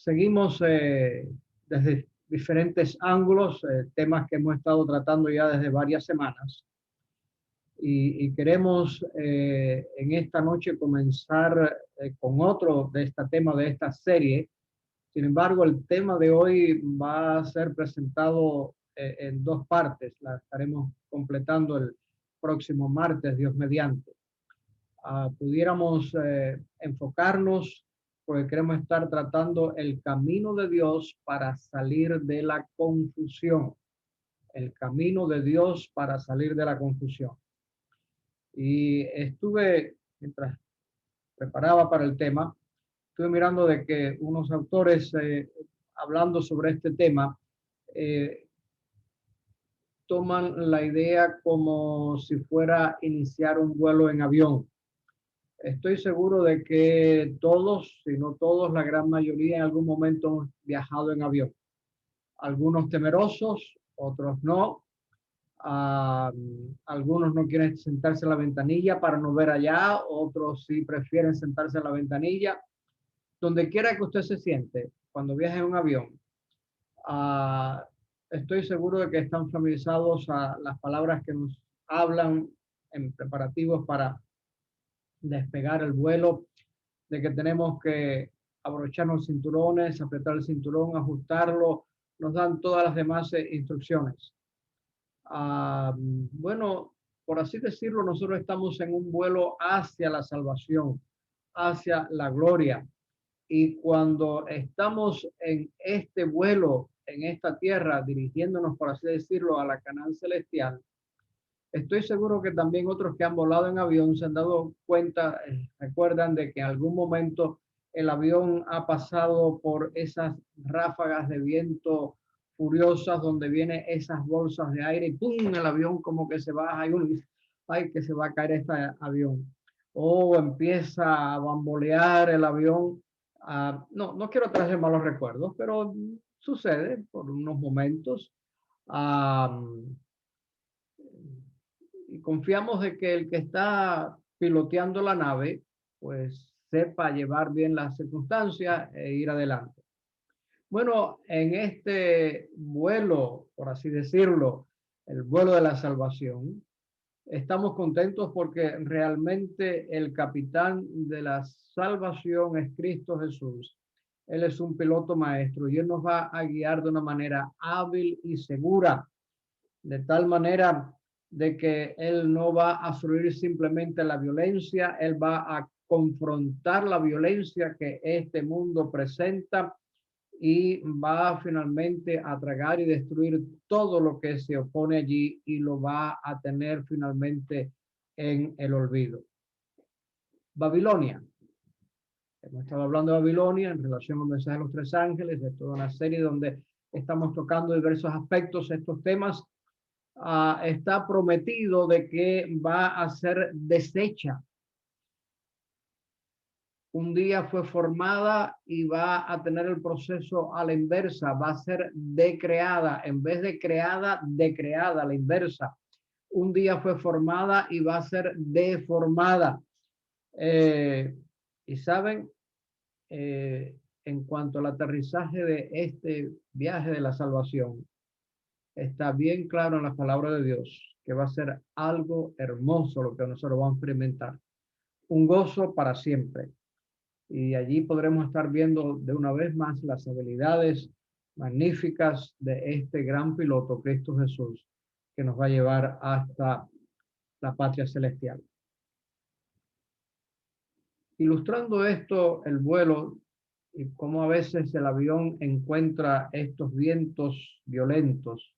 Seguimos desde diferentes ángulos, temas que hemos estado tratando ya desde varias semanas. Y queremos en esta noche comenzar con otro de este tema de esta serie. Sin embargo, el tema de hoy va a ser presentado en dos partes. La estaremos completando el próximo martes, Dios mediante. Pudiéramos enfocarnos, porque queremos estar tratando el camino de Dios para salir de la confusión. El camino de Dios para salir de la confusión. Y estuve, mientras preparaba para el tema, estuve mirando de que unos autores hablando sobre este tema toman la idea como si fuera iniciar un vuelo en avión. Estoy seguro de que todos, si no todos, la gran mayoría en algún momento hemos viajado en avión. Algunos temerosos, otros no. Algunos no quieren sentarse en la ventanilla para no ver allá, otros sí prefieren sentarse en la ventanilla. Donde quiera que usted se siente cuando viaje en un avión, estoy seguro de que están familiarizados a las palabras que nos hablan en preparativos para despegar el vuelo, de que tenemos que abrocharnos los cinturones, apretar el cinturón, ajustarlo, nos dan todas las demás instrucciones. Bueno, por así decirlo, nosotros estamos en un vuelo hacia la salvación, hacia la gloria. Y cuando estamos en este vuelo, en esta tierra, dirigiéndonos, por así decirlo, a la Canaán celestial, estoy seguro que también otros que han volado en avión se han dado cuenta, recuerdan de que en algún momento el avión ha pasado por esas ráfagas de viento furiosas donde vienen esas bolsas de aire y ¡pum! El avión como que se baja y uno dice, ay, que se va a caer este avión. O empieza a bambolear el avión. No quiero traer malos recuerdos, pero sucede por unos momentos. Y confiamos de que el que está piloteando la nave, pues sepa llevar bien las circunstancias e ir adelante. Bueno, en este vuelo, por así decirlo, el vuelo de la salvación, estamos contentos porque realmente el capitán de la salvación es Cristo Jesús. Él es un piloto maestro y él nos va a guiar de una manera hábil y segura, de tal manera de que él no va a fluir simplemente la violencia, él va a confrontar la violencia que este mundo presenta y va finalmente a tragar y destruir todo lo que se opone allí y lo va a tener finalmente en el olvido. Babilonia. Hemos estado hablando de Babilonia en relación al mensaje de los tres ángeles, de toda una serie donde estamos tocando diversos aspectos, estos temas. Está prometido de que va a ser deshecha. Un día fue formada y va a tener el proceso a la inversa, va a ser decreada, en vez de creada, decreada, a la inversa. Un día fue formada y va a ser deformada. Y saben, en cuanto al aterrizaje de este viaje de la salvación, está bien claro en la palabra de Dios que va a ser algo hermoso lo que nosotros vamos a experimentar. Un gozo para siempre. Y allí podremos estar viendo de una vez más las habilidades magníficas de este gran piloto, Cristo Jesús, que nos va a llevar hasta la patria celestial. Ilustrando esto, el vuelo y cómo a veces el avión encuentra estos vientos violentos,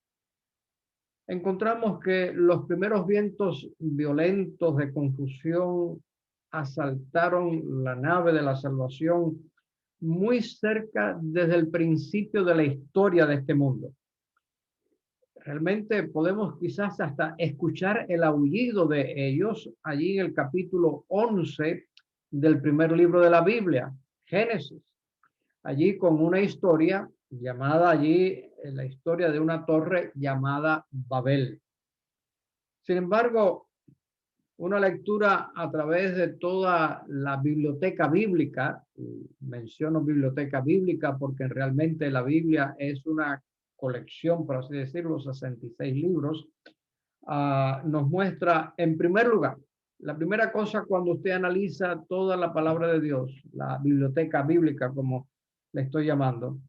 encontramos que los primeros vientos violentos de confusión asaltaron la nave de la salvación muy cerca desde el principio de la historia de este mundo. Realmente podemos quizás hasta escuchar el aullido de ellos allí en el capítulo 11 del primer libro de la Biblia, Génesis. Allí con una historia llamada allí, la historia de una torre llamada Babel. Sin embargo, una lectura a través de toda la biblioteca bíblica. Menciono biblioteca bíblica porque realmente la Biblia es una colección, por así decirlo, 66 libros. Nos muestra, en primer lugar, la primera cosa cuando usted analiza toda la palabra de Dios, la biblioteca bíblica, como le estoy llamando,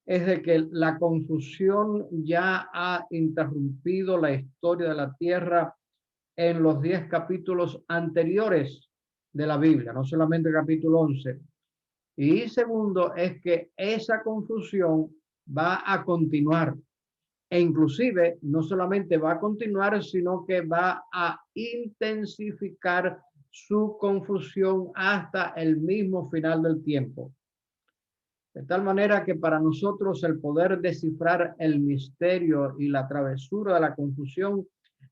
es de que la confusión ya ha interrumpido la historia de la tierra en los 10 capítulos anteriores de la Biblia, no solamente el capítulo 11. Y segundo es que esa confusión va a continuar e inclusive no solamente va a continuar, sino que va a intensificar su confusión hasta el mismo final del tiempo. De tal manera que para nosotros el poder descifrar el misterio y la travesura de la confusión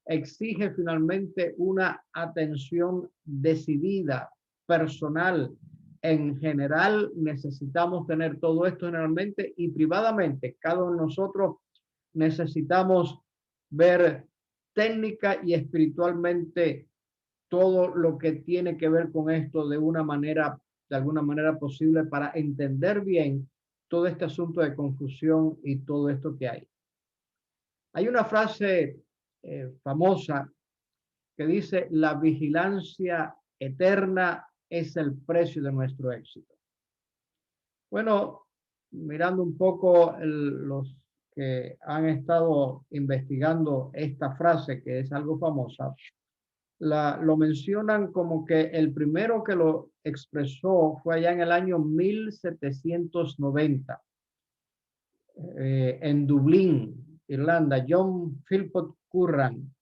exige finalmente una atención decidida, personal. En general necesitamos tener todo esto generalmente y privadamente. Cada uno de nosotros necesitamos ver técnica y espiritualmente todo lo que tiene que ver con esto de una manera, de alguna manera posible para entender bien todo este asunto de confusión y todo esto que hay. Hay una frase famosa que dice, la vigilancia eterna es el precio de nuestro éxito. Bueno, mirando un poco los que han estado investigando esta frase, que es algo famosa, lo mencionan como que el primero que lo expresó fue allá en el año 1790, en Dublín, Irlanda, John Philpot Curran.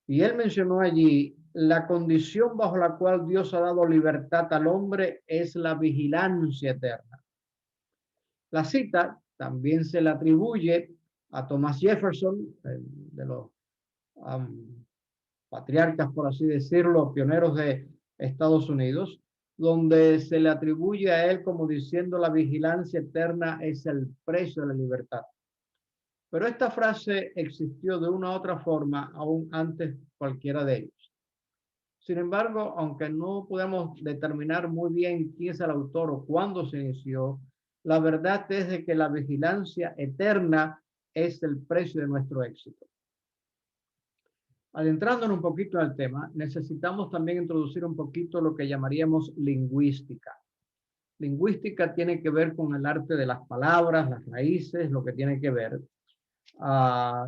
Y él mencionó allí, la condición bajo la cual Dios ha dado libertad al hombre es la vigilancia eterna. La cita también se le atribuye a Thomas Jefferson, de los patriarcas, por así decirlo, pioneros de Estados Unidos, donde se le atribuye a él como diciendo la vigilancia eterna es el precio de la libertad. Pero esta frase existió de una u otra forma aún antes cualquiera de ellos. Sin embargo, aunque no podemos determinar muy bien quién es el autor o cuándo se inició, la verdad es de que la vigilancia eterna es el precio de nuestro éxito. Adentrándonos un poquito al tema, necesitamos también introducir un poquito lo que llamaríamos lingüística. Lingüística tiene que ver con el arte de las palabras, las raíces, lo que tiene que ver.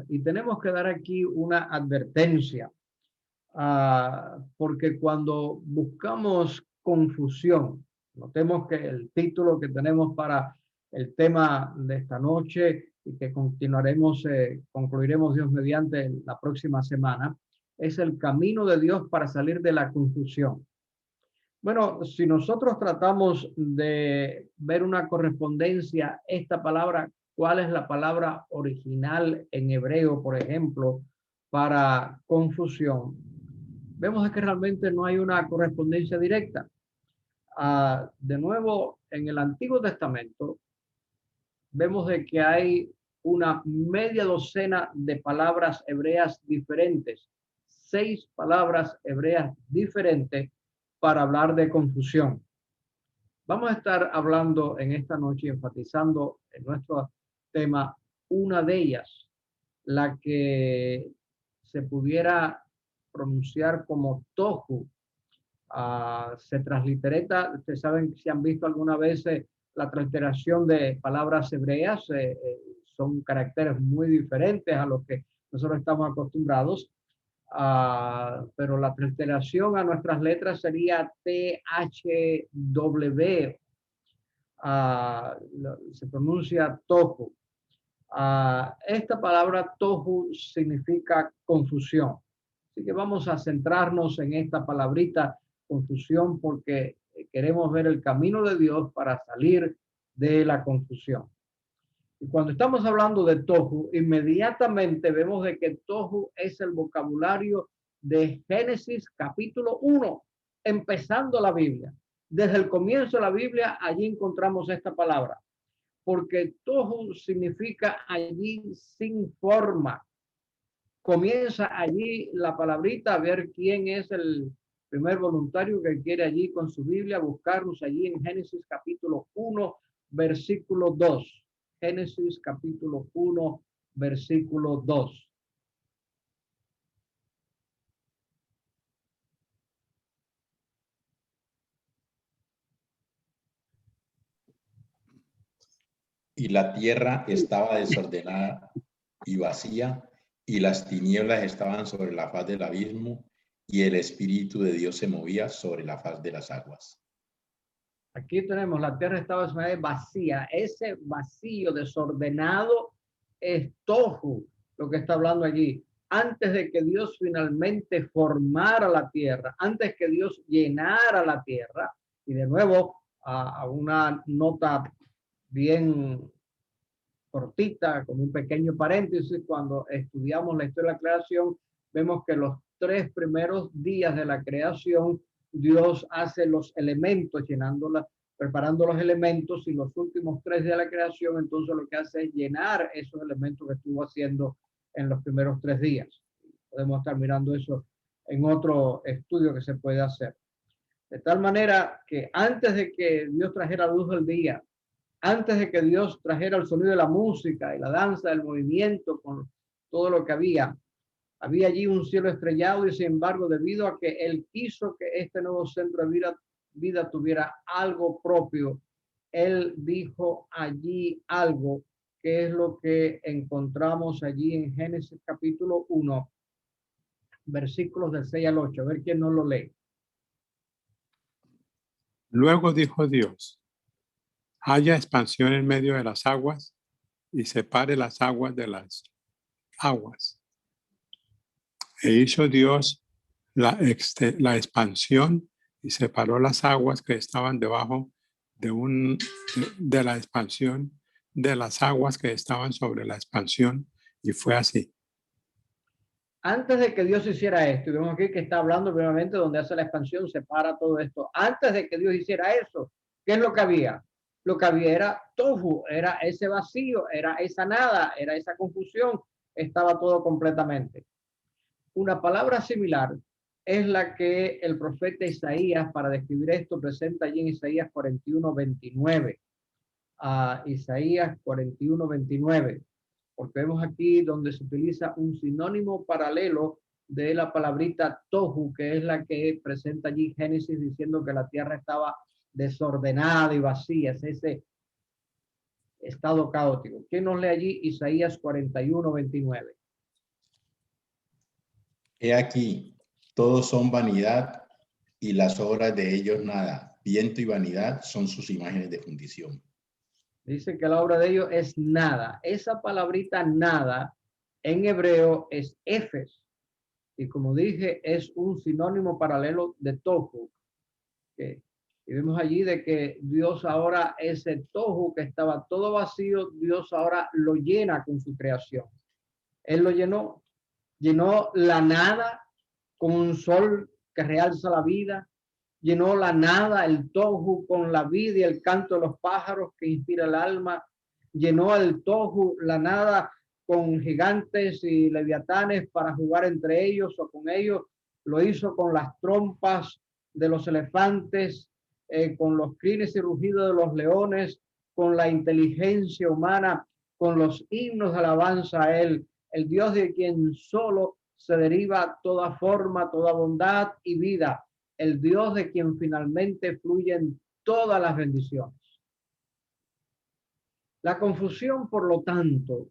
Y tenemos que dar aquí una advertencia, porque cuando buscamos confusión, notemos que el título que tenemos para el tema de esta noche y que continuaremos, concluiremos Dios mediante la próxima semana, es el camino de Dios para salir de la confusión. Bueno, si nosotros tratamos de ver una correspondencia, esta palabra, ¿cuál es la palabra original en hebreo, por ejemplo, para confusión? Vemos que realmente no hay una correspondencia directa. De nuevo, en el Antiguo Testamento, vemos de que hay una media docena de palabras hebreas diferentes, 6 palabras hebreas diferentes para hablar de confusión. Vamos a estar hablando en esta noche, enfatizando en nuestro tema, una de ellas, la que se pudiera pronunciar como tohu. Se translitereta, ustedes saben, si han visto alguna vez la transliteración de palabras hebreas, son caracteres muy diferentes a los que nosotros estamos acostumbrados, pero la transliteración a nuestras letras sería THW, se pronuncia tohu. Esta palabra tohu significa confusión. Así que vamos a centrarnos en esta palabrita confusión porque queremos ver el camino de Dios para salir de la confusión. Y cuando estamos hablando de tohu, inmediatamente vemos de que tohu es el vocabulario de Génesis capítulo 1, empezando la Biblia. Desde el comienzo de la Biblia, allí encontramos esta palabra, porque tohu significa allí sin forma. Comienza allí la palabrita a ver quién es Primer voluntario que quiere allí con su Biblia buscarnos allí en Génesis capítulo 1, versículo 2. Génesis capítulo 1, versículo 2. Y la tierra estaba desordenada y vacía, y las tinieblas estaban sobre la faz del abismo, y el Espíritu de Dios se movía sobre la faz de las aguas. Aquí tenemos, la tierra estaba vacía. Ese vacío desordenado es tohu, lo que está hablando allí. Antes de que Dios finalmente formara la tierra, antes que Dios llenara la tierra, y de nuevo a una nota bien cortita, con un pequeño paréntesis, cuando estudiamos la historia de la creación, vemos que los 3 primeros días de la creación, Dios hace los elementos, llenándolas, preparando los elementos, y los últimos 3 días de la creación, entonces lo que hace es llenar esos elementos que estuvo haciendo en los primeros 3 días. Podemos estar mirando eso en otro estudio que se puede hacer. De tal manera que antes de que Dios trajera luz del día, antes de que Dios trajera el sonido de la música y la danza, el movimiento, con todo lo que había allí un cielo estrellado, y sin embargo, debido a que Él quiso que este nuevo centro de vida tuviera algo propio, Él dijo allí algo que es lo que encontramos allí en Génesis capítulo 1, versículos del 6 al 8. A ver quién no lo lee. Luego dijo Dios: haya expansión en medio de las aguas y separe las aguas de las aguas. E hizo Dios la expansión y separó las aguas que estaban debajo de la expansión de las aguas que estaban sobre la expansión, y fue así. Antes de que Dios hiciera esto, y vemos aquí que está hablando primeramente donde hace la expansión, separa todo esto. Antes de que Dios hiciera eso, ¿qué es lo que había? Lo que había era tohu, era ese vacío, era esa nada, era esa confusión, estaba todo completamente. Una palabra similar es la que el profeta Isaías, para describir esto, presenta allí en Isaías 41:29. Isaías 41:29. Porque vemos aquí donde se utiliza un sinónimo paralelo de la palabrita tohu, que es la que presenta allí Génesis, diciendo que la tierra estaba desordenada y vacía, es ese estado caótico. ¿Quién nos lee allí Isaías 41:29? He aquí, todos son vanidad, y las obras de ellos nada. Viento y vanidad son sus imágenes de fundición. Dice que la obra de ellos es nada. Esa palabrita nada en hebreo es efes, y como dije, es un sinónimo paralelo de tohu. Y vemos allí de que Dios ahora, ese tohu que estaba todo vacío, Dios ahora lo llena con su creación. Él lo llenó la nada con un sol que realza la vida, llenó la nada, el tohu, con la vida y el canto de los pájaros que inspira el alma, llenó el tohu, la nada, con gigantes y leviatanes para jugar entre ellos o con ellos, lo hizo con las trompas de los elefantes, con los crines y rugidos de los leones, con la inteligencia humana, con los himnos de alabanza a Él, el Dios de quien solo se deriva toda forma, toda bondad y vida, el Dios de quien finalmente fluyen todas las bendiciones. La confusión, por lo tanto,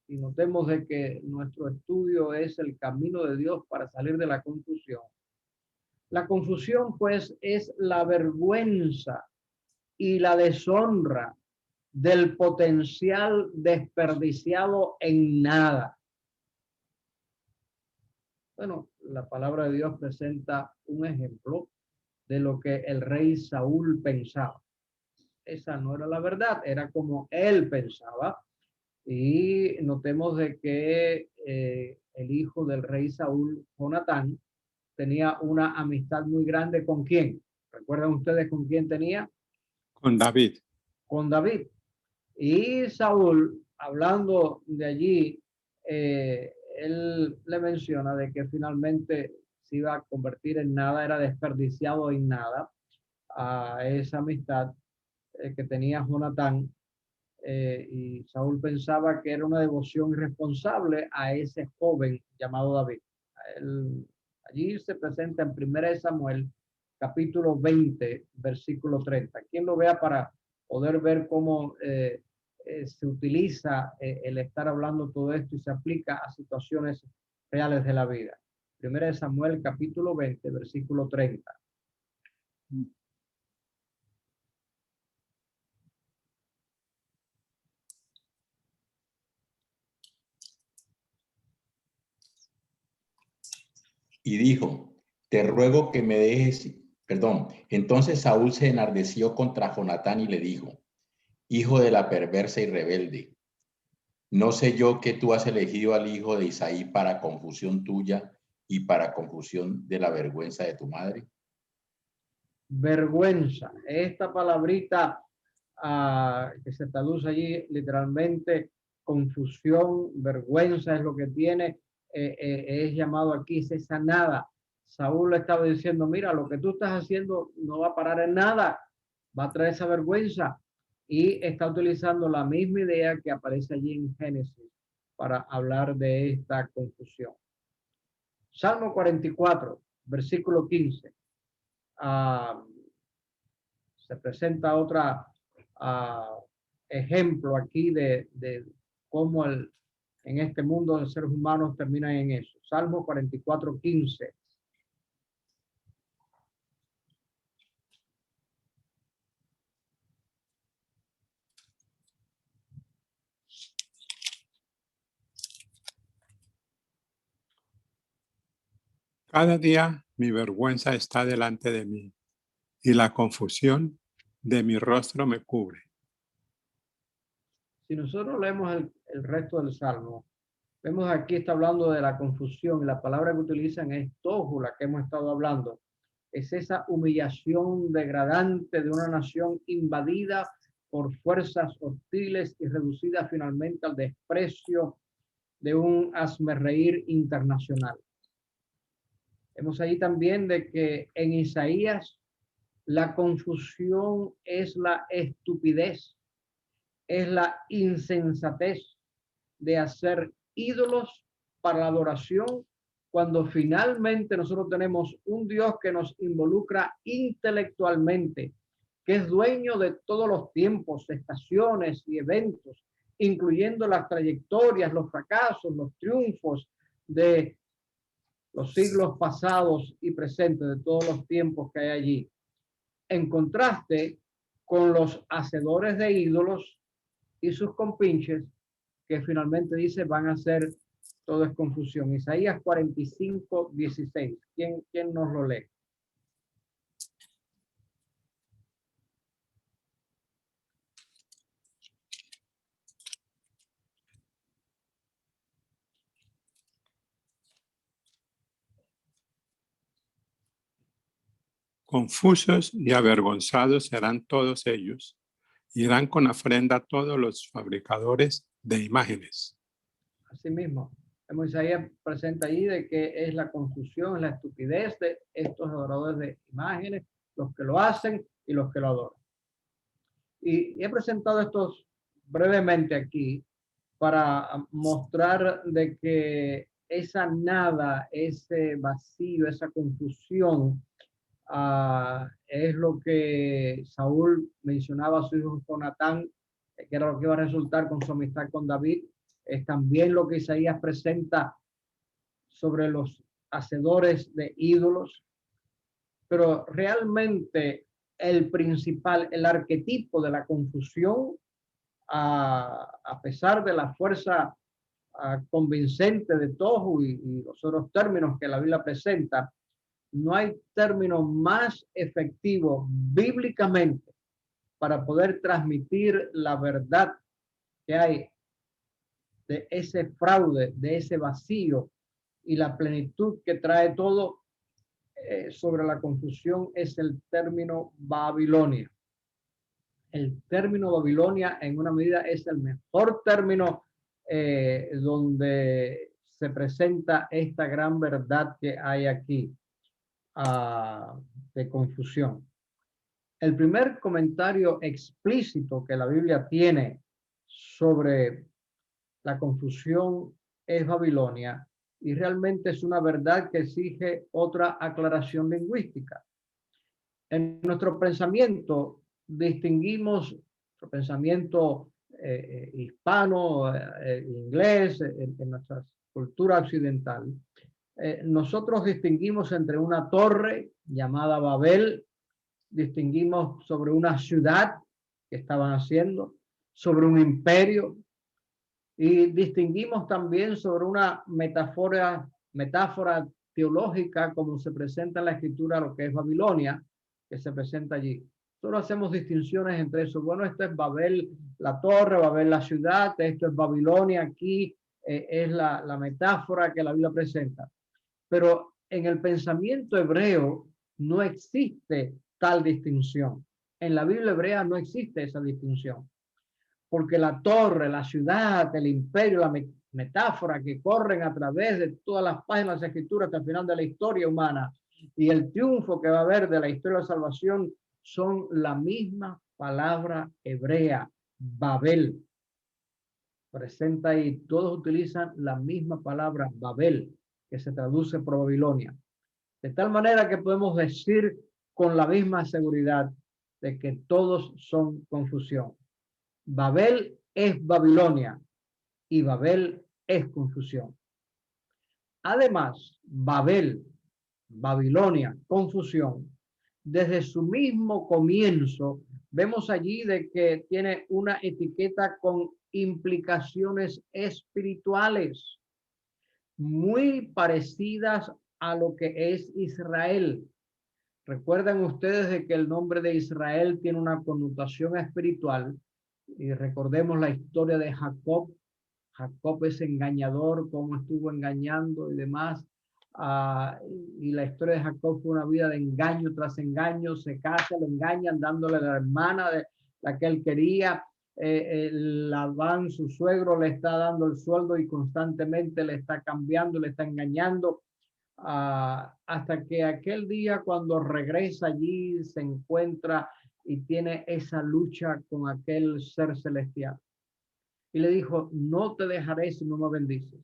y notemos de que nuestro estudio es el camino de Dios para salir de la confusión. La confusión, pues, es la vergüenza y la deshonra del potencial desperdiciado en nada. Bueno, la palabra de Dios presenta un ejemplo de lo que el rey Saúl pensaba. Esa no era la verdad, era como él pensaba. Y notemos de que el hijo del rey Saúl, Jonatán, tenía una amistad muy grande ¿con quién? ¿Recuerdan ustedes con quién tenía? Con David. Con David. Y Saúl, hablando de allí, él le menciona de que finalmente se iba a convertir en nada, era desperdiciado en nada a esa amistad que tenía Jonatán. Y Saúl pensaba que era una devoción irresponsable a ese joven llamado David. Allí se presenta en 1 Samuel, capítulo 20, versículo 30. Quien lo vea para poder ver cómo se utiliza el estar hablando todo esto y se aplica a situaciones reales de la vida. 1 Samuel, capítulo 20, versículo 30. Y dijo, te ruego que me dejes, perdón. Entonces Saúl se enardeció contra Jonatán y le dijo, hijo de la perversa y rebelde, ¿no sé yo que tú has elegido al hijo de Isaí para confusión tuya y para confusión de la vergüenza de tu madre? Vergüenza. Esta palabrita que se traduce allí literalmente confusión, vergüenza es lo que tiene, es llamado aquí, es esa nada. Saúl le estaba diciendo, mira, lo que tú estás haciendo no va a parar en nada, va a traer esa vergüenza. Y está utilizando la misma idea que aparece allí en Génesis para hablar de esta confusión. Salmo 44, versículo 15. Se presenta otra ejemplo aquí de cómo en este mundo de seres humanos terminan en eso. Salmo 44, 15. Cada día mi vergüenza está delante de mí y la confusión de mi rostro me cubre. Si nosotros leemos el resto del Salmo, vemos aquí está hablando de la confusión y la palabra que utilizan es tohu, la que hemos estado hablando. Es esa humillación degradante de una nación invadida por fuerzas hostiles y reducida finalmente al desprecio de un hazmerreír internacional. Vemos ahí también de que en Isaías la confusión es la estupidez, es la insensatez de hacer ídolos para la adoración, cuando finalmente nosotros tenemos un Dios que nos involucra intelectualmente, que es dueño de todos los tiempos, estaciones y eventos, incluyendo las trayectorias, los fracasos, los triunfos de los siglos pasados y presentes, de todos los tiempos que hay allí. En contraste con los hacedores de ídolos y sus compinches, que finalmente dice van a ser todo es confusión. Isaías 45, 16. ¿Quién nos lo lee? Confusos y avergonzados serán todos ellos. Irán con ofrenda todos los fabricadores de imágenes. Así mismo. Isaías presenta ahí de que es la confusión, la estupidez de estos adoradores de imágenes, los que lo hacen y los que lo adoran. Y he presentado estos brevemente aquí para mostrar de que esa nada, ese vacío, esa confusión, es lo que Saúl mencionaba a su hijo Jonatán, que era lo que iba a resultar con su amistad con David. Es también lo que Isaías presenta sobre los hacedores de ídolos, pero realmente el principal, el arquetipo de la confusión, a pesar de la fuerza convincente de Tohu y los otros términos que la Biblia presenta, no hay término más efectivo bíblicamente para poder transmitir la verdad que hay de ese fraude, de ese vacío y la plenitud que trae todo sobre la confusión es el término Babilonia. El término Babilonia en una medida es el mejor término donde se presenta esta gran verdad que hay aquí de confusión. El primer comentario explícito que la Biblia tiene sobre la confusión es Babilonia, y realmente es una verdad que exige otra aclaración lingüística. En nuestro pensamiento distinguimos, nuestro pensamiento hispano, inglés, en nuestra cultura occidental, nosotros distinguimos entre una torre llamada Babel, distinguimos sobre una ciudad que estaban haciendo, sobre un imperio, y distinguimos también sobre una metáfora teológica como se presenta en la escritura, lo que es Babilonia, que se presenta allí. Solo hacemos distinciones entre eso. Bueno, esto es Babel, la torre, Babel, la ciudad, esto es Babilonia, aquí es la metáfora que la Biblia presenta. Pero en el pensamiento hebreo no existe tal distinción. En la Biblia hebrea no existe esa distinción. Porque la torre, la ciudad, el imperio, la metáfora que corren a través de todas las páginas de la escritura hasta el final de la historia humana y el triunfo que va a haber de la historia de la salvación son la misma palabra hebrea, Babel. Presenta ahí, todos utilizan la misma palabra Babel, que se traduce por Babilonia. De tal manera que podemos decir con la misma seguridad de que todos son confusión. Babel es Babilonia y Babel es confusión. Además, Babel, Babilonia, confusión, desde su mismo comienzo, vemos allí de que tiene una etiqueta con implicaciones espirituales muy parecidas a lo que es Israel. Recuerdan ustedes de que el nombre de Israel tiene una connotación espiritual. Y recordemos la historia de Jacob. Jacob es engañador, cómo estuvo engañando y demás. Y la historia de Jacob fue una vida de engaño tras engaño. Se casa, lo engañan dándole a la hermana de la que él quería. Labán, su suegro, le está dando el sueldo y constantemente le está cambiando, le está engañando. Hasta que aquel día cuando regresa allí se encuentra y tiene esa lucha con aquel ser celestial. Y le dijo, no te dejaré si no me bendices.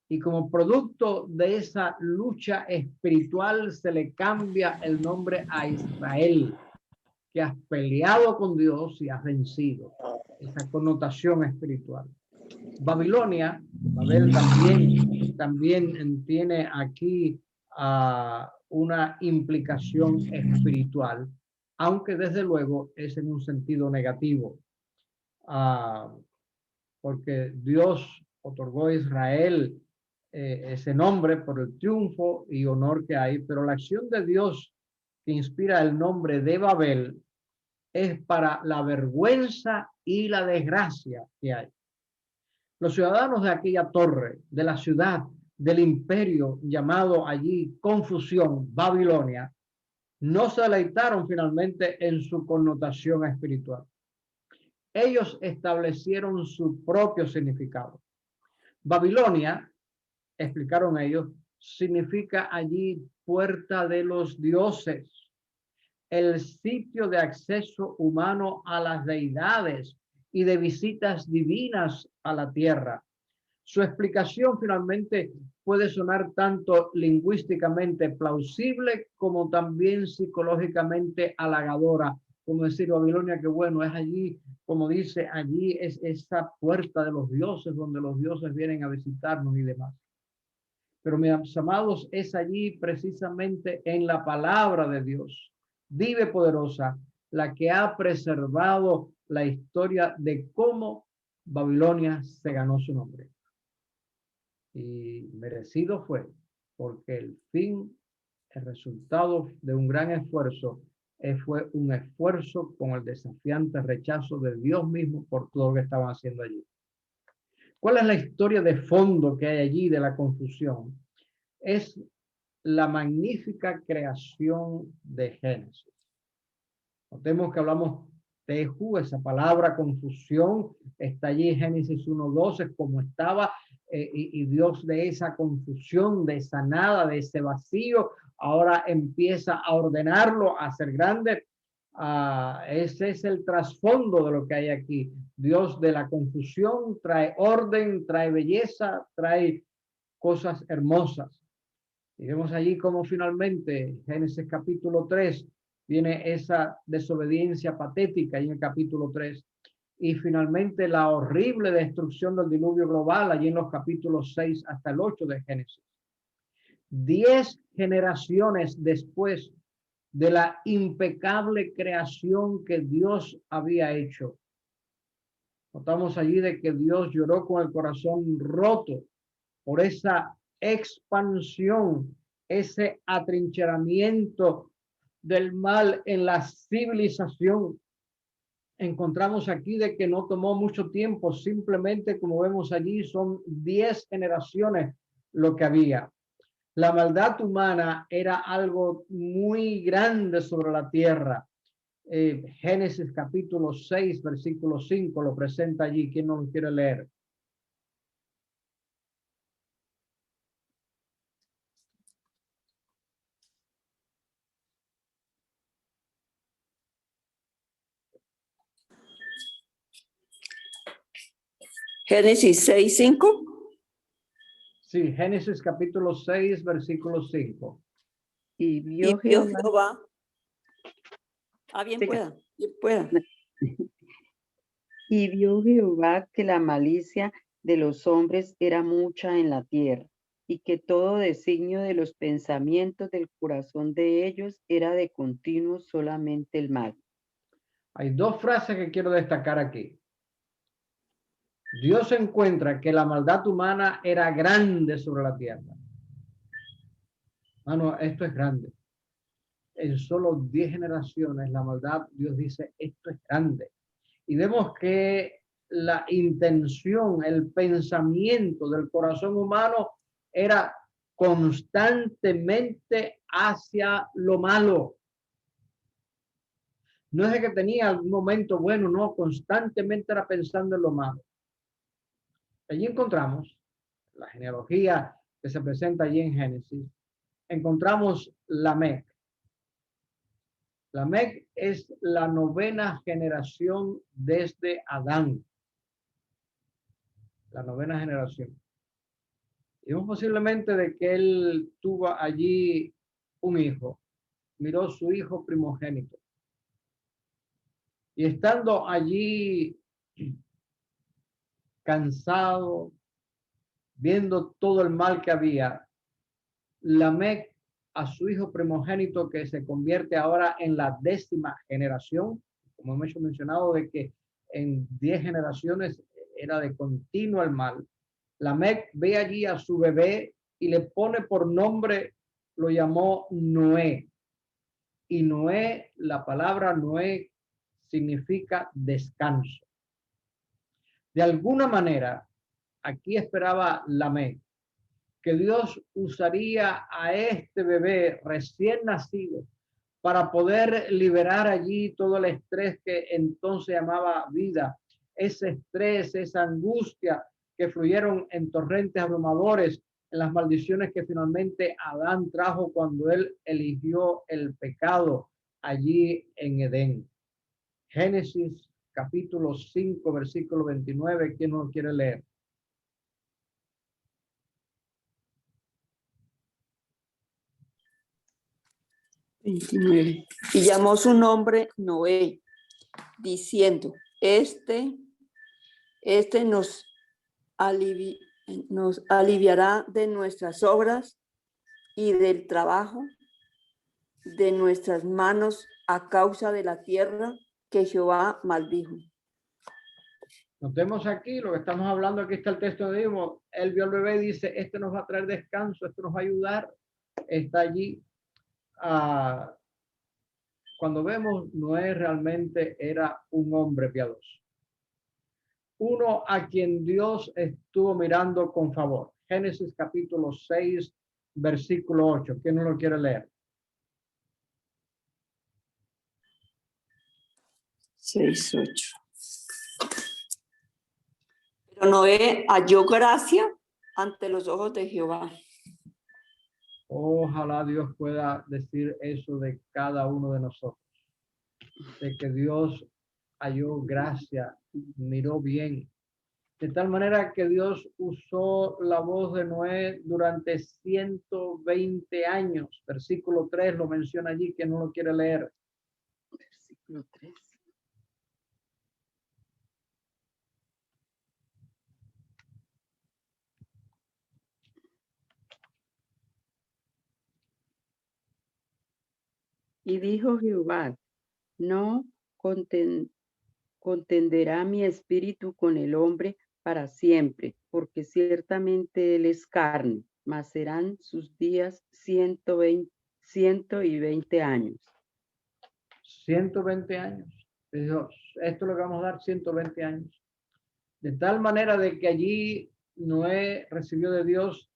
Y como producto de esa lucha espiritual se le cambia el nombre a Israel, que has peleado con Dios y has vencido. Esa connotación espiritual. Babilonia, Babel también tiene aquí una implicación espiritual, aunque desde luego es en un sentido negativo, porque Dios otorgó a Israel ese nombre por el triunfo y honor que hay, pero la acción de Dios que inspira el nombre de Babel es para la vergüenza y la desgracia que hay. Los ciudadanos de aquella torre, de la ciudad, del imperio llamado allí confusión, Babilonia, no se deleitaron finalmente en su connotación espiritual. Ellos establecieron su propio significado. Babilonia, explicaron ellos, significa allí puerta de los dioses, el sitio de acceso humano a las deidades y de visitas divinas a la tierra. Su explicación finalmente puede sonar tanto lingüísticamente plausible como también psicológicamente halagadora, como decir Babilonia, que bueno, es allí, como dice, allí es esa puerta de los dioses, donde los dioses vienen a visitarnos y demás. Pero mis amados, es allí precisamente en la palabra de Dios, vive poderosa, la que ha preservado la historia de cómo Babilonia se ganó su nombre. Y merecido fue, porque el fin, el resultado de un gran esfuerzo, fue un esfuerzo con el desafiante rechazo de Dios mismo por todo lo que estaban haciendo allí. ¿Cuál es la historia de fondo que hay allí de la confusión? Es la magnífica creación de Génesis. Notemos que hablamos Tehu, esa palabra confusión, está allí en Génesis 1:12, como estaba y Dios de esa confusión, de esa nada, de ese vacío, ahora empieza a ordenarlo, a ser grande. Ese es el trasfondo de lo que hay aquí. Dios de la confusión trae orden, trae belleza, trae cosas hermosas. Y vemos allí cómo finalmente Génesis capítulo 3 viene esa desobediencia patética en el capítulo 3 y finalmente la horrible destrucción del diluvio global allí en los capítulos 6 hasta el 8 de Génesis. 10 generaciones después de la impecable creación que Dios había hecho. Notamos allí de que Dios lloró con el corazón roto por esa expansión, ese atrincheramiento del mal en la civilización. Encontramos aquí de que no tomó mucho tiempo, simplemente como vemos allí son 10 generaciones lo que había. La maldad humana era algo muy grande sobre la tierra. Génesis capítulo 6, versículo 5 lo presenta allí. ¿Quién no lo quiere leer? Génesis 6:5. Sí, Génesis capítulo 6, versículo 5. Y Y vio vio Jehová, Jehová. Bien Siga. pueda. y vio Jehová que la malicia de los hombres era mucha en la tierra, y que todo designio de los pensamientos del corazón de ellos era de continuo solamente el mal. Hay dos frases que quiero destacar aquí. Dios encuentra que la maldad humana era grande sobre la tierra. Mano, esto es grande. En solo 10 generaciones la maldad, Dios dice, esto es grande. Y vemos que la intención, el pensamiento del corazón humano era constantemente hacia lo malo. No es de que tenía algún momento bueno, no, constantemente era pensando en lo malo. Allí encontramos la genealogía que se presenta allí en Génesis. Encontramos Lamec. Lamec es la 9ª generación desde Adán. La 9ª generación. Y posiblemente de que él tuvo allí un hijo. Miró su hijo primogénito. Y estando allí cansado, viendo todo el mal que había, Lamec a su hijo primogénito, que se convierte ahora en la 10ª generación, como hemos mencionado, de que en 10 generaciones era de continuo el mal. Lamec ve allí a su bebé y le pone por nombre, lo llamó Noé. Y Noé, la palabra Noé significa descanso. De alguna manera, aquí esperaba Lamec que Dios usaría a este bebé recién nacido para poder liberar allí todo el estrés que entonces llamaba vida, ese estrés, esa angustia que fluyeron en torrentes abrumadores, en las maldiciones que finalmente Adán trajo cuando él eligió el pecado allí en Edén. Génesis capítulo 5, versículo 29, ¿quién no lo quiere leer? Y llamó su nombre Noé, diciendo, este nos aliviará de nuestras obras y del trabajo de nuestras manos a causa de la tierra que Jehová maldijo. Notemos aquí lo que estamos hablando, aquí está el texto de Dios. Él vio al bebé y dice, este nos va a traer descanso, esto nos va a ayudar. Está allí. Cuando vemos, Noé realmente era un hombre piadoso. Uno a quien Dios estuvo mirando con favor. Génesis capítulo 6, versículo 8. ¿Quién no lo quiere leer? 6:8. Pero Noé halló gracia ante los ojos de Jehová. Ojalá Dios pueda decir eso de cada uno de nosotros, de que Dios halló gracia, miró bien, de tal manera que Dios usó la voz de Noé durante 120 años. Versículo 3 lo menciona allí, que no lo quiere leer. Versículo 3. Y dijo Jehová, no contenderá mi espíritu con el hombre para siempre, porque ciertamente él es carne, mas serán sus días 120 años. 120 años. Dios, esto es lo que vamos a dar, 120 años. De tal manera de que allí Noé recibió de Dios,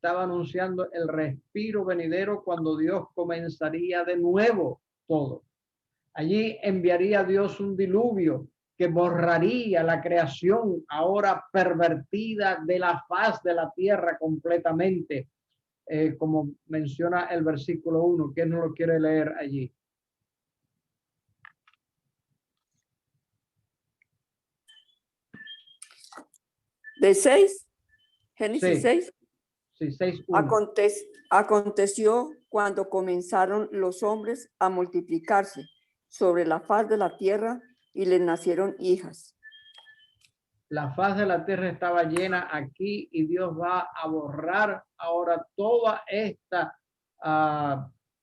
estaba anunciando el respiro venidero cuando Dios comenzaría de nuevo todo. Allí enviaría Dios un diluvio que borraría la creación ahora pervertida de la faz de la tierra completamente, como menciona el versículo 1, que no lo quiere leer allí. De 6, Génesis Sí. 6. Sí, 6:1. Aconteció cuando comenzaron los hombres a multiplicarse sobre la faz de la tierra y les nacieron hijas. La faz de la tierra estaba llena aquí y Dios va a borrar ahora toda esta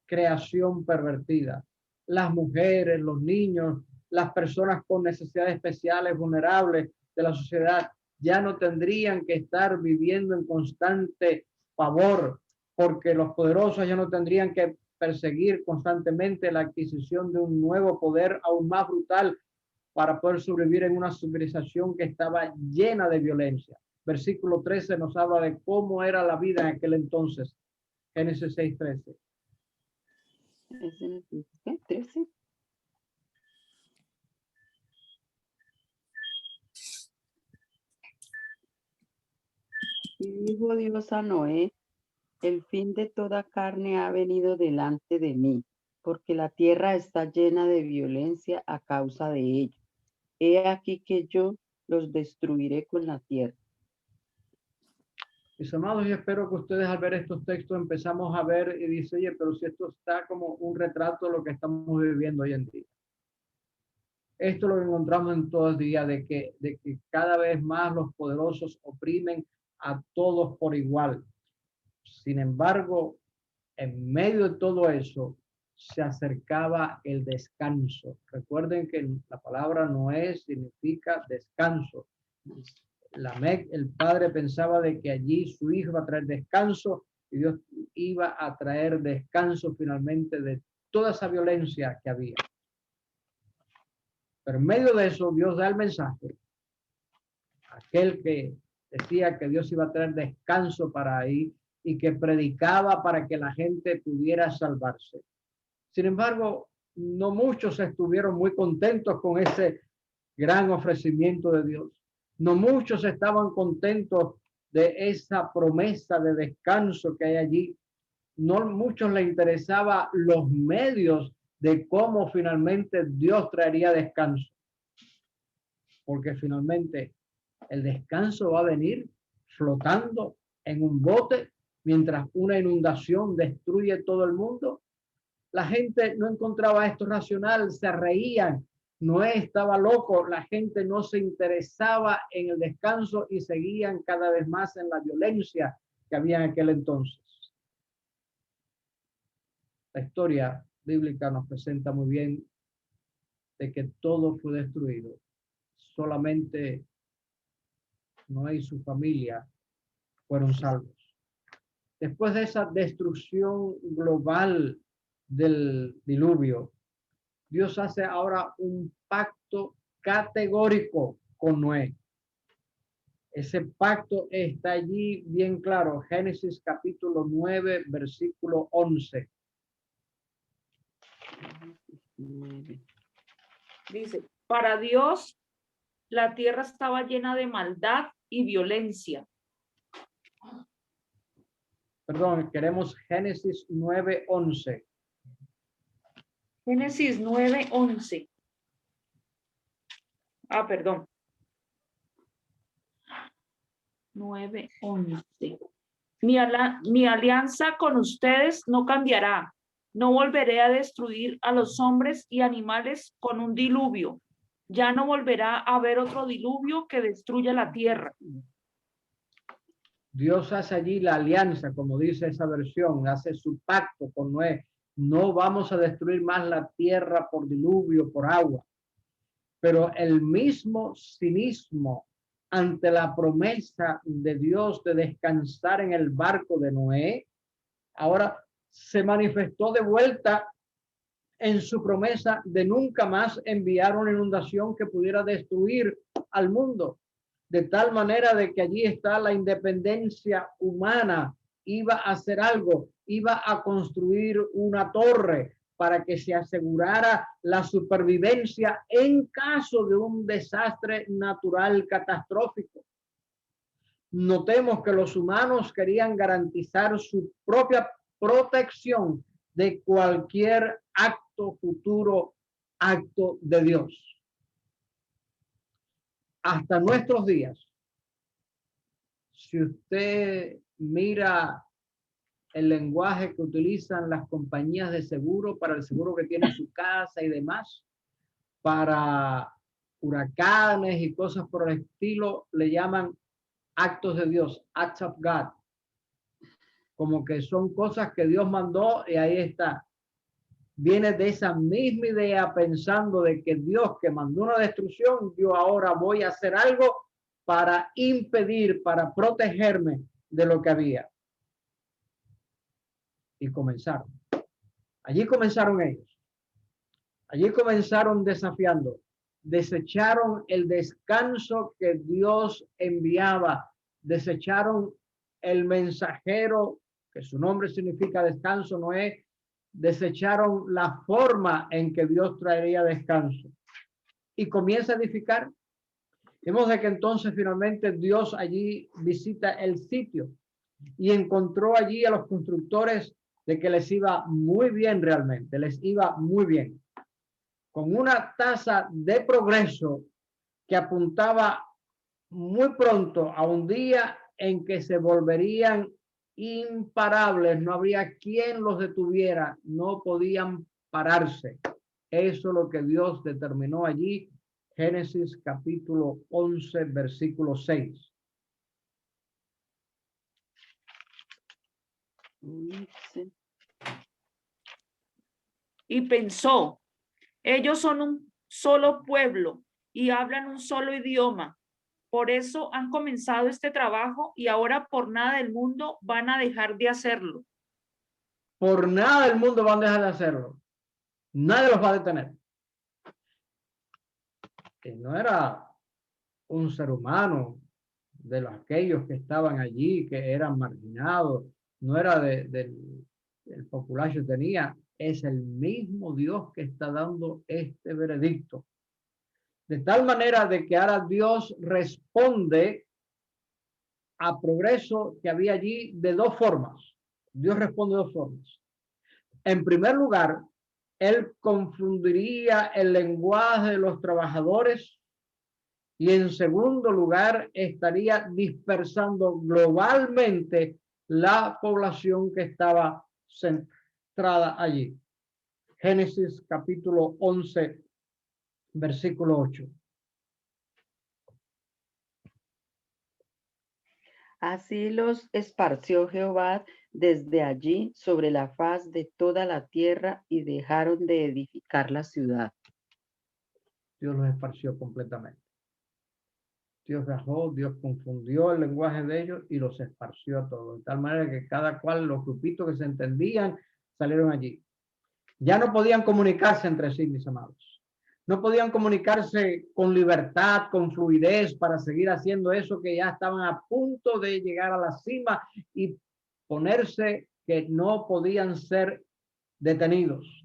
creación pervertida. Las mujeres, los niños, las personas con necesidades especiales, vulnerables de la sociedad, ya no tendrían que estar viviendo en constante pavor, porque los poderosos ya no tendrían que perseguir constantemente la adquisición de un nuevo poder aún más brutal para poder sobrevivir en una civilización que estaba llena de violencia. Versículo 13 nos habla de cómo era la vida en aquel entonces. Génesis 6:13. ¿Qué? 13. Y dijo Dios a Noé, el fin de toda carne ha venido delante de mí, porque la tierra está llena de violencia a causa de ello. He aquí que yo los destruiré con la tierra. Mis amados, yo espero que ustedes al ver estos textos empezamos a ver y dice, oye, pero si esto está como un retrato de lo que estamos viviendo hoy en día. Esto lo encontramos en todo el día, de que cada vez más los poderosos oprimen a todos por igual. Sin embargo, en medio de todo eso, se acercaba el descanso. Recuerden que la palabra Noé significa descanso. Lamec, el padre, pensaba de que allí su hijo iba a traer descanso y Dios iba a traer descanso finalmente de toda esa violencia que había. Pero en medio de eso, Dios da el mensaje. Aquel que decía que Dios iba a traer descanso para ahí y que predicaba para que la gente pudiera salvarse. Sin embargo, no muchos estuvieron muy contentos con ese gran ofrecimiento de Dios. No muchos estaban contentos de esa promesa de descanso que hay allí. No muchos les interesaba los medios de cómo finalmente Dios traería descanso. Porque finalmente el descanso va a venir flotando en un bote mientras una inundación destruye todo el mundo. La gente no encontraba esto racional, se reían. Noé estaba loco, la gente no se interesaba en el descanso y seguían cada vez más en la violencia que había en aquel entonces. La historia bíblica nos presenta muy bien de que todo fue destruido. Solamente Noé y su familia fueron salvos. Después de esa destrucción global del diluvio, Dios hace ahora un pacto categórico con Noé. Ese pacto está allí bien claro. Génesis capítulo 9, versículo 11. Dice, para Dios la tierra estaba llena de maldad y violencia. Perdón, queremos Génesis 9:11. Génesis 9:11. Ah, perdón. 9:11. Mi alianza con ustedes no cambiará. No volveré a destruir a los hombres y animales con un diluvio. Ya no volverá a haber otro diluvio que destruya la tierra. Dios hace allí la alianza, como dice esa versión, hace su pacto con Noé. No vamos a destruir más la tierra por diluvio, por agua. Pero el mismo cinismo ante la promesa de Dios de descansar en el barco de Noé, ahora se manifestó de vuelta en su promesa de nunca más enviar una inundación que pudiera destruir al mundo, de tal manera de que allí está la independencia humana. Iba a hacer algo, iba a construir una torre para que se asegurara la supervivencia en caso de un desastre natural catastrófico. Notemos que los humanos querían garantizar su propia protección de cualquier acto futuro, acto de Dios. Hasta nuestros días, si usted mira el lenguaje que utilizan las compañías de seguro para el seguro que tiene su casa y demás, para huracanes y cosas por el estilo, le llaman actos de Dios, acts of God, como que son cosas que Dios mandó y ahí está. Viene de esa misma idea, pensando de que Dios, que mandó una destrucción, yo ahora voy a hacer algo para impedir, para protegerme de lo que había. Y comenzaron. Allí comenzaron ellos. Allí comenzaron desafiando. Desecharon el descanso que Dios enviaba. Desecharon el mensajero, que su nombre significa descanso, Noé. Desecharon la forma en que Dios traería descanso. Y comienza a edificar. Vemos de que entonces finalmente Dios allí visita el sitio y encontró allí a los constructores de que les iba muy bien realmente, les iba muy bien, con una tasa de progreso que apuntaba muy pronto a un día en que se volverían imparables, no habría quien los detuviera, no podían pararse. Eso es lo que Dios determinó allí, Génesis capítulo 11, versículo 6. Sí. Y pensó, ellos son un solo pueblo y hablan un solo idioma. Por eso han comenzado este trabajo y ahora por nada del mundo van a dejar de hacerlo. Por nada del mundo van a dejar de hacerlo. Nadie los va a detener. Que no era un ser humano de los aquellos que estaban allí, que eran marginados, no era del populacho tenía, es el mismo Dios que está dando este veredicto. De tal manera de que ahora Dios responde a progreso que había allí de dos formas. Dios responde de dos formas. En primer lugar, Él confundiría el lenguaje de los trabajadores y en segundo lugar estaría dispersando globalmente la población que estaba centrada allí. Génesis capítulo 11, versículo 8. Así los esparció Jehová desde allí sobre la faz de toda la tierra y dejaron de edificar la ciudad. Dios los esparció completamente. Dios dejó, Dios confundió el lenguaje de ellos y los esparció a todos, de tal manera que cada cual, los grupitos que se entendían, salieron allí. Ya no podían comunicarse entre sí, mis amados. No podían comunicarse con libertad, con fluidez para seguir haciendo eso que ya estaban a punto de llegar a la cima y ponerse que no podían ser detenidos.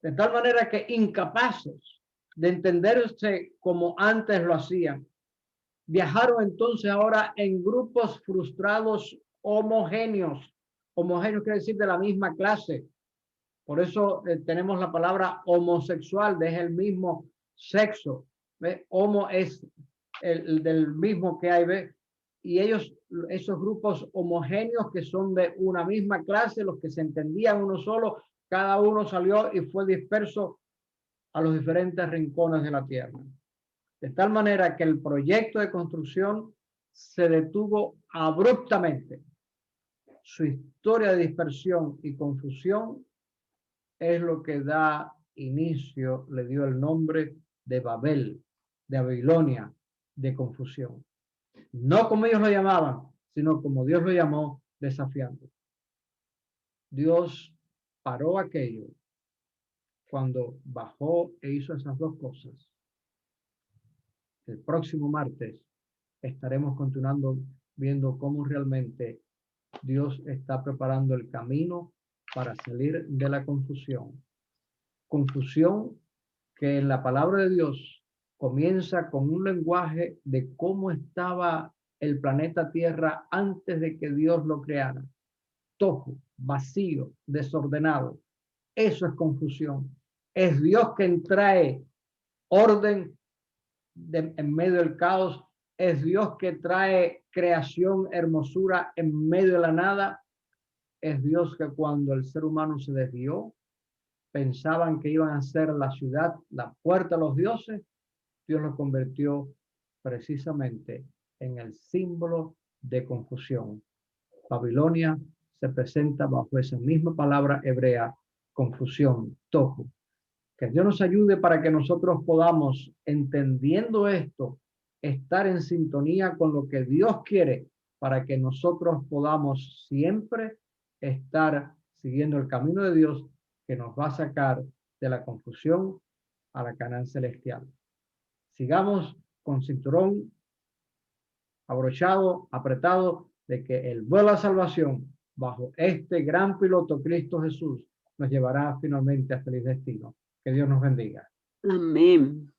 De tal manera que incapaces de entenderse como antes lo hacían, viajaron entonces ahora en grupos frustrados homogéneos, Homogéneo quiere decir de la misma clase. Por eso tenemos la palabra homosexual, de el mismo sexo. ¿Ve? Homo es el del mismo que hay. ¿Ve? Y ellos, esos grupos homogéneos que son de una misma clase, los que se entendían uno solo, cada uno salió y fue disperso a los diferentes rincones de la tierra. De tal manera que el proyecto de construcción se detuvo abruptamente. Su historia de dispersión y confusión es lo que da inicio, le dio el nombre de Babel, de Babilonia, de confusión. No como ellos lo llamaban, sino como Dios lo llamó, desafiando. Dios paró aquello cuando bajó e hizo esas dos cosas. El próximo martes estaremos continuando viendo cómo realmente Dios está preparando el camino para salir de la confusión. Confusión que en la palabra de Dios comienza con un lenguaje de cómo estaba el planeta Tierra antes de que Dios lo creara. Tohu, vacío, desordenado. Eso es confusión. Es Dios quien trae orden en medio del caos. Es Dios que trae creación, hermosura en medio de la nada. Es Dios que cuando el ser humano se desvió, pensaban que iban a ser la ciudad, la puerta a los dioses, Dios lo convirtió precisamente en el símbolo de confusión. Babilonia se presenta bajo esa misma palabra hebrea, confusión, tohu. Que Dios nos ayude para que nosotros podamos, entendiendo esto, estar en sintonía con lo que Dios quiere, para que nosotros podamos siempre estar siguiendo el camino de Dios que nos va a sacar de la confusión a la Canaán celestial. Sigamos con cinturón abrochado, apretado, de que el vuelo a salvación bajo este gran piloto Cristo Jesús nos llevará finalmente a feliz destino. Que Dios nos bendiga. Amén.